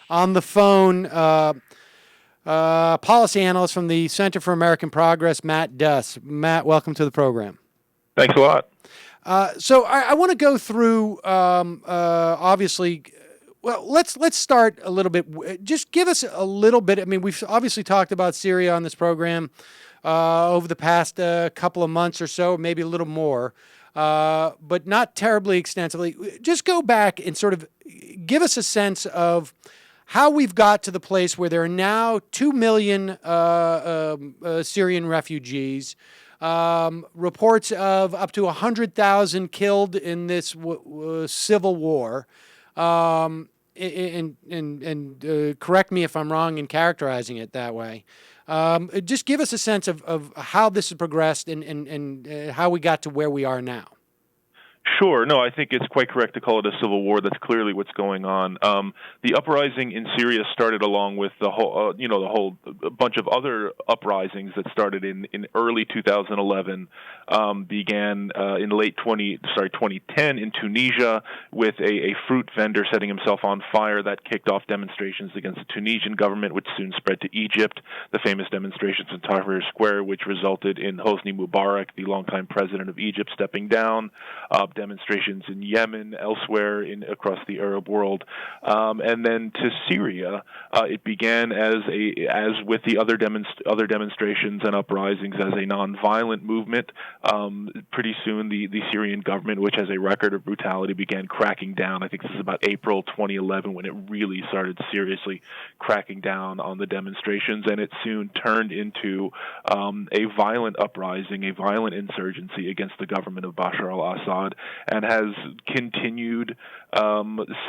on the phone policy analyst from the Center for American Progress, Matt Duss. Matt, welcome to the program. Thanks a lot. So I want to go through, obviously, well, let's start a little bit. Just give us a little bit. I mean, we've obviously talked about Syria on this program over the past couple of months or so, maybe a little more, but not terribly extensively. Just go back and sort of give us a sense of how we've got to the place where there are now 2 million Syrian refugees. Reports of up to 100,000 killed in this civil war. And correct me if I'm wrong in characterizing it that way. Just give us a sense of how this has progressed and how we got to where we are now. Sure. No, I think it's quite correct to call it a civil war. That's clearly what's going on. The uprising in Syria started along with the whole, the whole bunch of other uprisings that started in early 2011. Began in late 2010 in Tunisia with a fruit vendor setting himself on fire. That kicked off demonstrations against the Tunisian government, which soon spread to Egypt. The famous demonstrations in Tahrir Square, which resulted in Hosni Mubarak, the longtime president of Egypt, stepping down. Demonstrations in Yemen, elsewhere across the Arab world, and then to Syria. It began as with the other demonstrations and uprisings as a nonviolent movement. Pretty soon, the Syrian government, which has a record of brutality, began cracking down. I think this is about April 2011 when it really started seriously cracking down on the demonstrations, and it soon turned into a violent uprising, a violent insurgency against the government of Bashar al-Assad, and has continued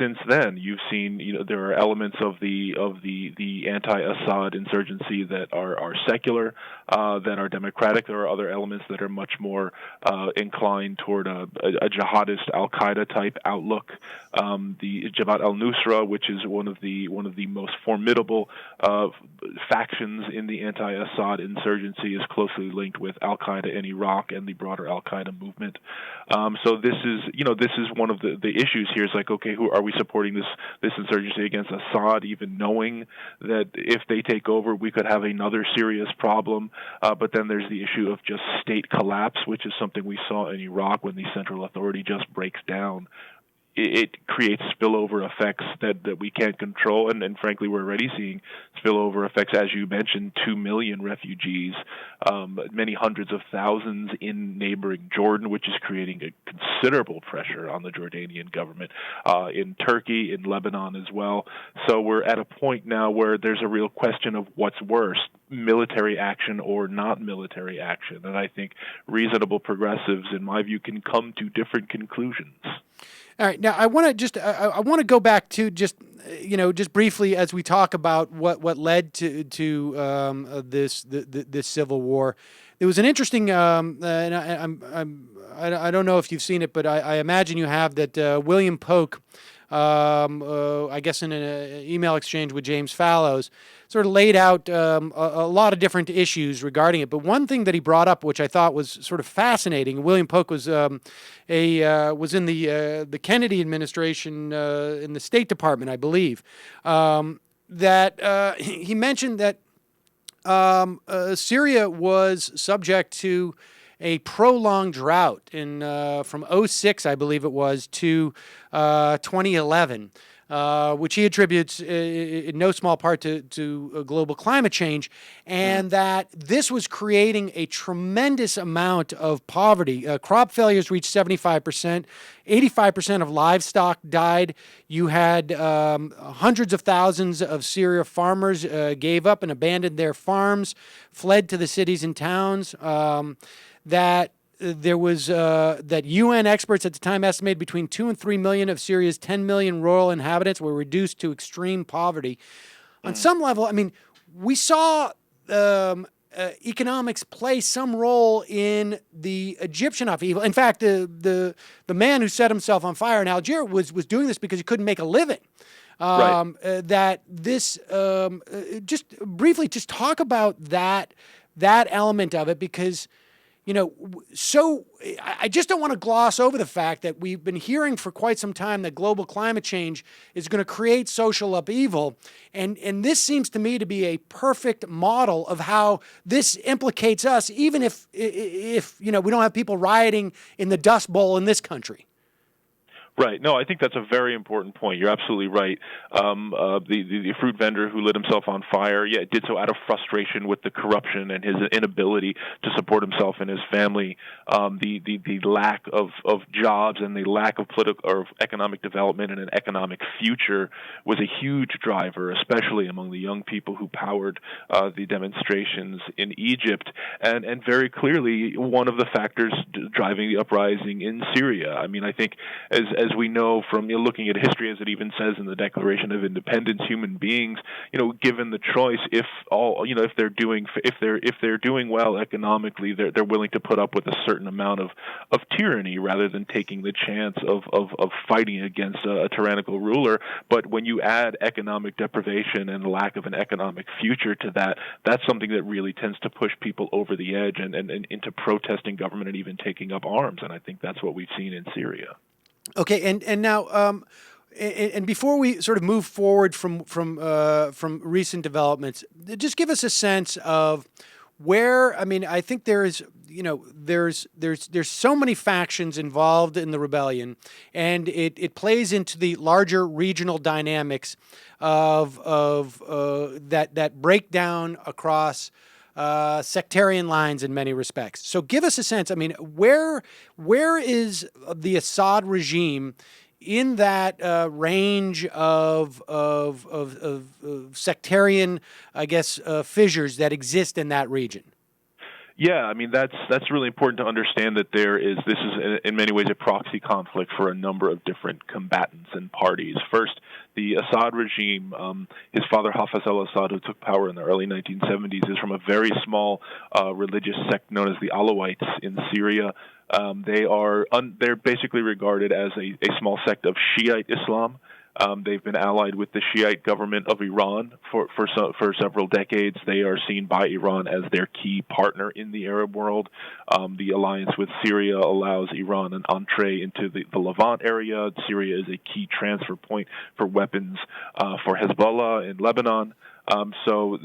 since then. You've seen, there are elements of the anti-Assad insurgency that are secular, that are democratic. There are other elements that are much more inclined toward a jihadist Al-Qaeda type outlook. The Jabhat al-Nusra, which is one of the most formidable factions in the anti-Assad insurgency, is closely linked with Al-Qaeda in Iraq and the broader Al-Qaeda movement. So this is one of the issues here. Is like, okay, who are we supporting this insurgency against Assad, even knowing that if they take over, we could have another serious problem. But then there's the issue of just state collapse, which is something we saw in Iraq when the central authority just breaks down. It creates spillover effects that we can't control, and frankly, we're already seeing spillover effects. As you mentioned, 2 million refugees, many hundreds of thousands in neighboring Jordan, which is creating a considerable pressure on the Jordanian government, in Turkey, in Lebanon as well. So we're at a point now where there's a real question of what's worse, military action or not military action. And I think reasonable progressives, in my view, can come to different conclusions. All right. Now, I want to go back to just briefly as we talk about what led to this civil war. There was an interesting, and I don't know if you've seen it, but I imagine you have, that William Polk, I guess in an email exchange with James Fallows, sort of laid out a lot of different issues regarding it. But one thing that he brought up, which I thought was sort of fascinating, William Polk was was in the Kennedy administration in the State Department, I believe, that he mentioned that Syria was subject to a prolonged drought in from 2006, I believe it was, to 2011, which he attributes in no small part to global climate change, and that this was creating a tremendous amount of poverty. Crop failures reached 75%, 85% of livestock died. You had hundreds of thousands of Syria farmers gave up and abandoned their farms, fled to the cities and towns. That there was that UN experts at the time estimated between 2 and 3 million of Syria's 10 million rural inhabitants were reduced to extreme poverty. On some level, I mean, we saw economics play some role in the Egyptian upheaval. In fact, the man who set himself on fire in Algeria was doing this because he couldn't make a living. Right. That this just briefly just talk about that element of it, because So I just don't want to gloss over the fact that we've been hearing for quite some time that global climate change is going to create social upheaval. And this seems to me to be a perfect model of how this implicates us, even if we don't have people rioting in the Dust Bowl in this country. Right. No, I think that's a very important point. You're absolutely right. The fruit vendor who lit himself on fire, did so out of frustration with the corruption and his inability to support himself and his family. The lack of jobs and the lack of political or economic development and an economic future was a huge driver, especially among the young people who powered the demonstrations in Egypt, and very clearly one of the factors driving the uprising in Syria. I mean, I think as we know from looking at history, as it even says in the Declaration of Independence, human beings, given the choice, if they're doing well economically, they're willing to put up with a certain amount of tyranny rather than taking the chance of fighting against a tyrannical ruler. But when you add economic deprivation and lack of an economic future to that, that's something that really tends to push people over the edge and into protesting government and even taking up arms. And I think that's what we've seen in Syria. Okay, and now, and before we sort of move forward from recent developments, just give us a sense of where. I mean, I think there's so many factions involved in the rebellion, and it plays into the larger regional dynamics of that break down across sectarian lines in many respects. So give us a sense. I mean, where is the Assad regime in that range of sectarian, I guess, fissures that exist in that region? Yeah, I mean that's really important to understand that this is in many ways a proxy conflict for a number of different combatants and parties. First, the Assad regime, his father Hafez al-Assad, who took power in the early 1970s, is from a very small religious sect known as the Alawites in Syria. They're basically regarded as a small sect of Shiite Islam. They've been allied with the Shiite government of Iran for several decades. They are seen by Iran as their key partner in the Arab world. The alliance with Syria allows Iran an entree into the Levant area. Syria is a key transfer point for weapons for Hezbollah in Lebanon. So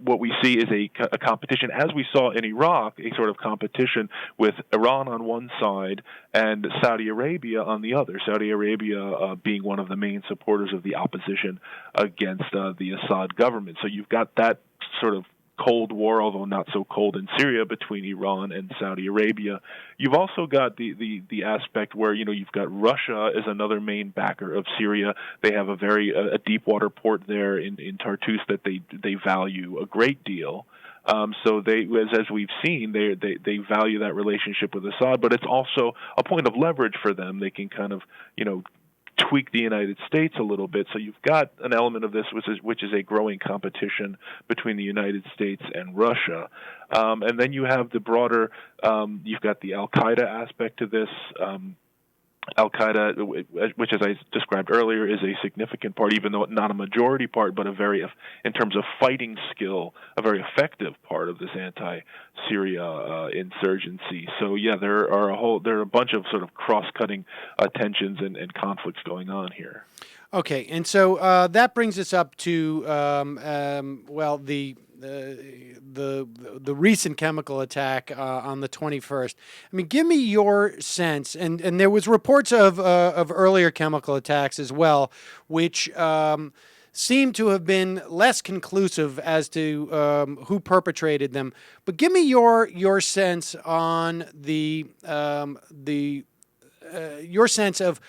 what we see is a competition, as we saw in Iraq, a sort of competition with Iran on one side and Saudi Arabia on the other. Saudi Arabia being one of the main supporters of the opposition against the Assad government. So you've got that sort of Cold War, although not so cold in Syria, between Iran and Saudi Arabia. You've also got the aspect where you've got Russia as another main backer of Syria. They have a deep water port there in Tartus that they value a great deal. So as we've seen, they value that relationship with Assad, but it's also a point of leverage for them. They can kind of tweak the United States a little bit. So you've got an element of this which is a growing competition between the United States and Russia. And then you have the broader, you've got the al-Qaeda aspect to this. Al-Qaeda, which, as I described earlier, is a significant part, even though not a majority part, but in terms of fighting skill, a very effective part of this anti-Syria insurgency. So, yeah, there are a bunch of sort of cross-cutting tensions and conflicts going on here. Okay, and so that brings us up to the recent chemical attack on the 21st. I mean, give me your sense, and there was reports of earlier chemical attacks as well, which seem to have been less conclusive as to who perpetrated them. But give me your sense on your sense of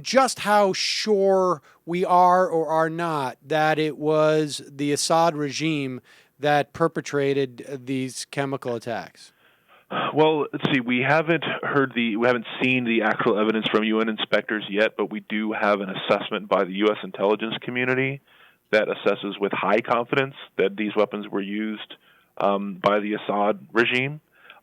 just how sure we are or are not that it was the Assad regime that perpetrated these chemical attacks. Well, let's see. We haven't seen the actual evidence from UN inspectors yet, but we do have an assessment by the U.S. intelligence community that assesses with high confidence that these weapons were used by the Assad regime.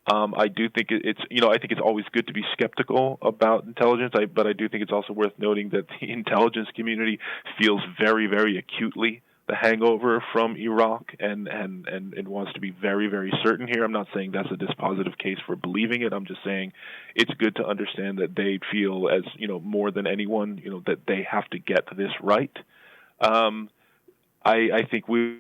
I do think I think it's always good to be skeptical about intelligence, but I do think it's also worth noting that the intelligence community feels very, very acutely hangover from Iraq and wants to be very, very certain here. I'm not saying that's a dispositive case for believing it. I'm just saying it's good to understand that they feel, as more than anyone, that they have to get this right. I think we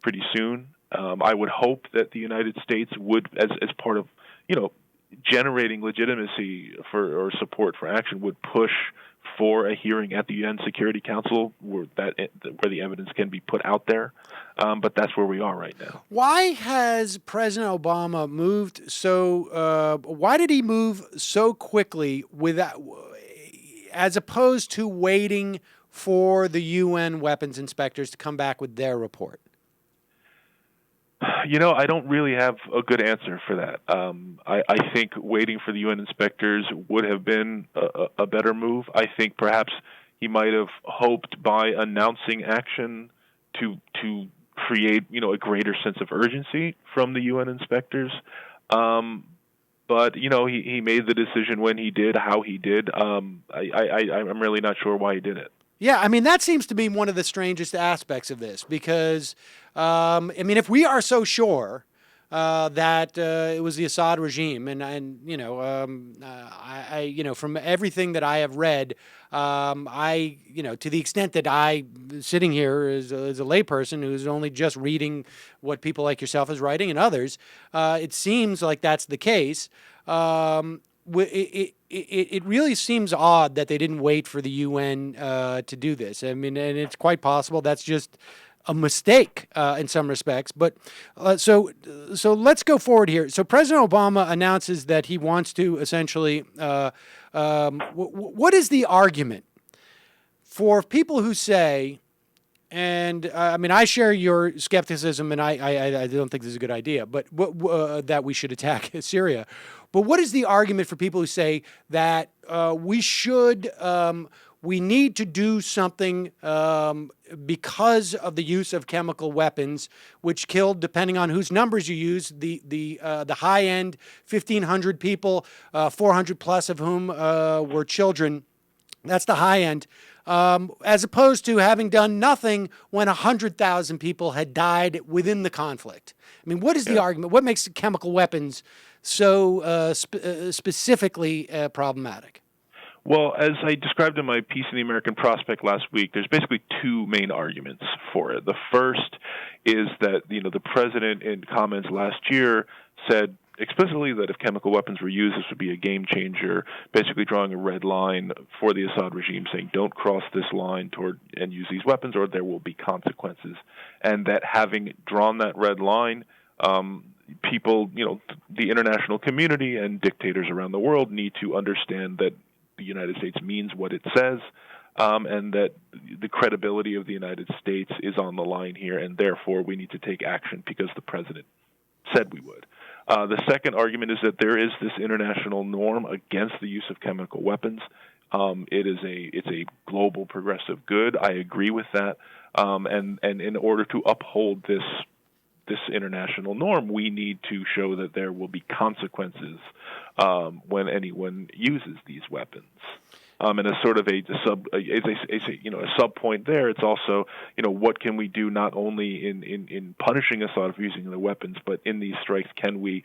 pretty soon. I would hope that the United States would, as part of generating legitimacy or support for action, would push for a hearing at the UN Security Council where the evidence can be put out there. But that's where we are right now. Why has President Obama moved so? Why did he move so quickly as opposed to waiting for the UN weapons inspectors to come back with their report? I don't really have a good answer for that. I think waiting for the UN inspectors would have been a better move. I think perhaps he might have hoped by announcing action to create, a greater sense of urgency from the UN inspectors. But he made the decision when he did, how he did. I'm really not sure why he did it. Yeah, I mean, that seems to be one of the strangest aspects of this because, if we are so sure that it was the Assad regime, from everything that I have read, to the extent that sitting here as a layperson who's only just reading what people like yourself is writing and others, it seems like that's the case. It really seems odd that they didn't wait for the UN to do this. I mean, and it's quite possible that's just a mistake in some respects. But so let's go forward here. So President Obama announces that he wants to essentially. What is the argument for people who say? And I share your skepticism, and I don't think this is a good idea, but that we should attack Syria. But what is the argument for people who say that we need to do something because of the use of chemical weapons, which killed, depending on whose numbers you use, the high end 1,500 people, 400 plus of whom were children. That's the high end. As opposed to having done nothing when 100,000 people had died within the conflict. I mean, what is the argument? What makes chemical weapons so specifically problematic? Well, as I described in my piece in the American Prospect last week, there's basically two main arguments for it. The first is that the president in comments last year said explicitly that if chemical weapons were used, this would be a game changer, basically drawing a red line for the Assad regime, saying don't cross this line toward and use these weapons or there will be consequences. And that having drawn that red line, people, the international community and dictators around the world need to understand that the United States means what it says, and that the credibility of the United States is on the line here, and therefore we need to take action because the president said we would. The second argument is that there is this international norm against the use of chemical weapons. It's a global progressive good. I agree with that. And in order to uphold this international norm, we need to show that there will be consequences when anyone uses these weapons. And as sort of a sub point there, it's also what can we do not only in punishing Assad for using the weapons, but in these strikes can we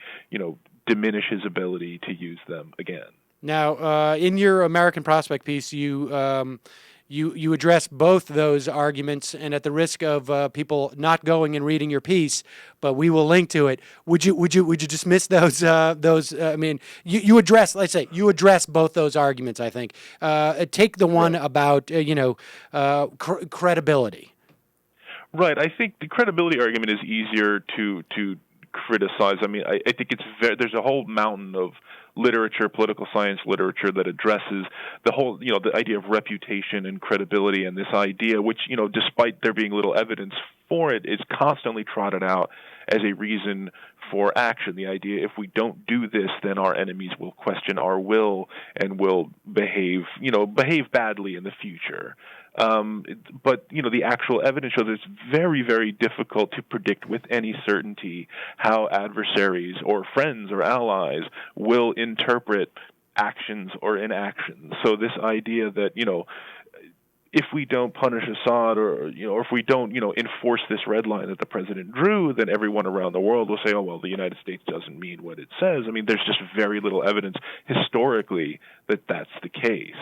diminish his ability to use them again. Now, in your American Prospect piece, you address both those arguments, and at the risk of people not going and reading your piece, but we will link to it. Would you dismiss those? You address. Let's say you address both those arguments. I think take the one about credibility. Right. I think the credibility argument is easier to criticize. I mean, I think there's a whole mountain of literature, political science literature that addresses the whole, the idea of reputation and credibility, and this idea, which, despite there being little evidence for it, is constantly trotted out as a reason for action. The idea, if we don't do this, then our enemies will question our will and will behave badly in the future. But the actual evidence shows it's very, very difficult to predict with any certainty how adversaries or friends or allies will interpret actions or inactions. So this idea that, if we don't punish Assad, or or if we don't enforce this red line that the president drew, then everyone around the world will say, oh well, the United States doesn't mean what it says. I mean, there's just very little evidence historically that that's the case.